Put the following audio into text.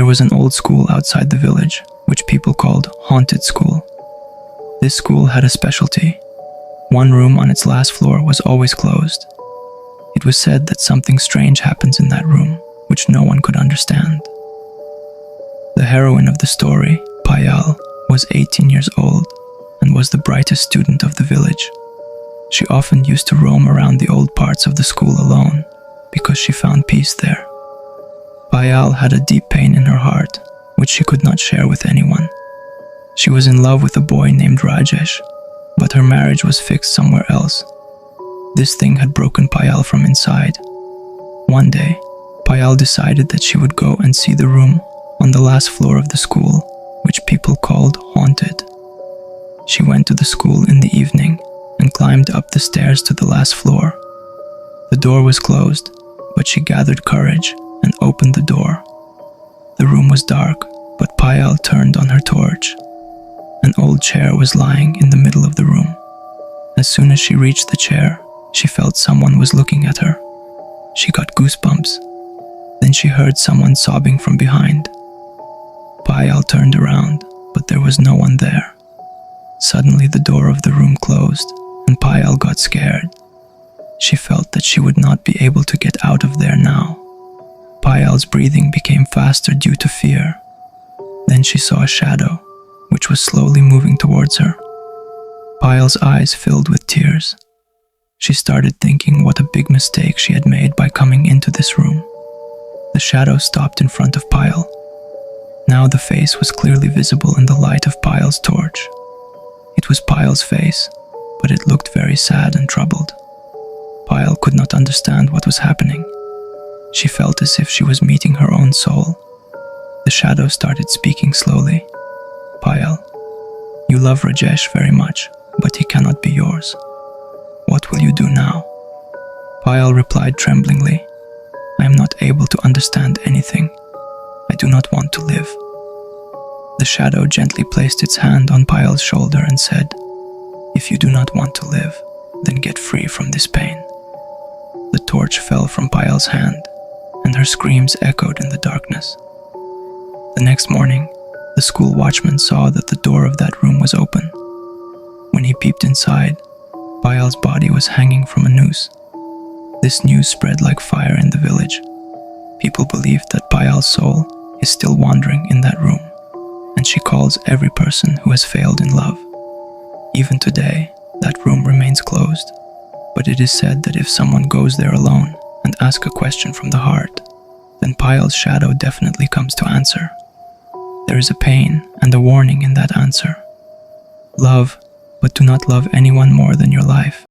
There was an old school outside the village, which people called Haunted School. This school had a specialty. One room on its last floor was always closed. It was said that something strange happens in that room, which no one could understand. The heroine of the story, Payal, was 18 years old and was the brightest student of the village. She often used to roam around the old parts of the school alone because she found peace there. Payal had a deep pain in her heart, which she could not share with anyone. She was in love with a boy named Rajesh, but her marriage was fixed somewhere else. This thing had broken Payal from inside. One day, Payal decided that she would go and see the room on the last floor of the school, which people called haunted. She went to the school in the evening and climbed up the stairs to the last floor. The door was closed, but she gathered courage and opened the door. The room was dark, but Payal turned on her torch. An old chair was lying in the middle of the room. As soon as she reached the chair, she felt someone was looking at her. She got goosebumps. Then she heard someone sobbing from behind. Payal turned around, but there was no one there. Suddenly the door of the room closed, and Payal got scared. She felt that she would not be able to get out of there now. Payal's breathing became faster due to fear. Then she saw a shadow, which was slowly moving towards her. Payal's eyes filled with tears. She started thinking what a big mistake she had made by coming into this room. The shadow stopped in front of Payal. Now the face was clearly visible in the light of Payal's torch. It was Payal's face, but it looked very sad and troubled. Payal could not understand what was happening. She felt as if she was meeting her own soul. The shadow started speaking slowly. Payal, you love Rajesh very much, but he cannot be yours. What will you do now? Payal replied tremblingly, I am not able to understand anything. I do not want to live. The shadow gently placed its hand on Payal's shoulder and said, if you do not want to live, then get free from this pain. The torch fell from Payal's hand, and her screams echoed in the darkness. The next morning, the school watchman saw that the door of that room was open. When he peeped inside, Payal's body was hanging from a noose. This news spread like fire in the village. People believed that Payal's soul is still wandering in that room, and she calls every person who has failed in love. Even today, that room remains closed, but it is said that if someone goes there alone and asks a question from the heart, then Payal's shadow definitely comes to answer. There is a pain and a warning in that answer. Love, but do not love anyone more than your life.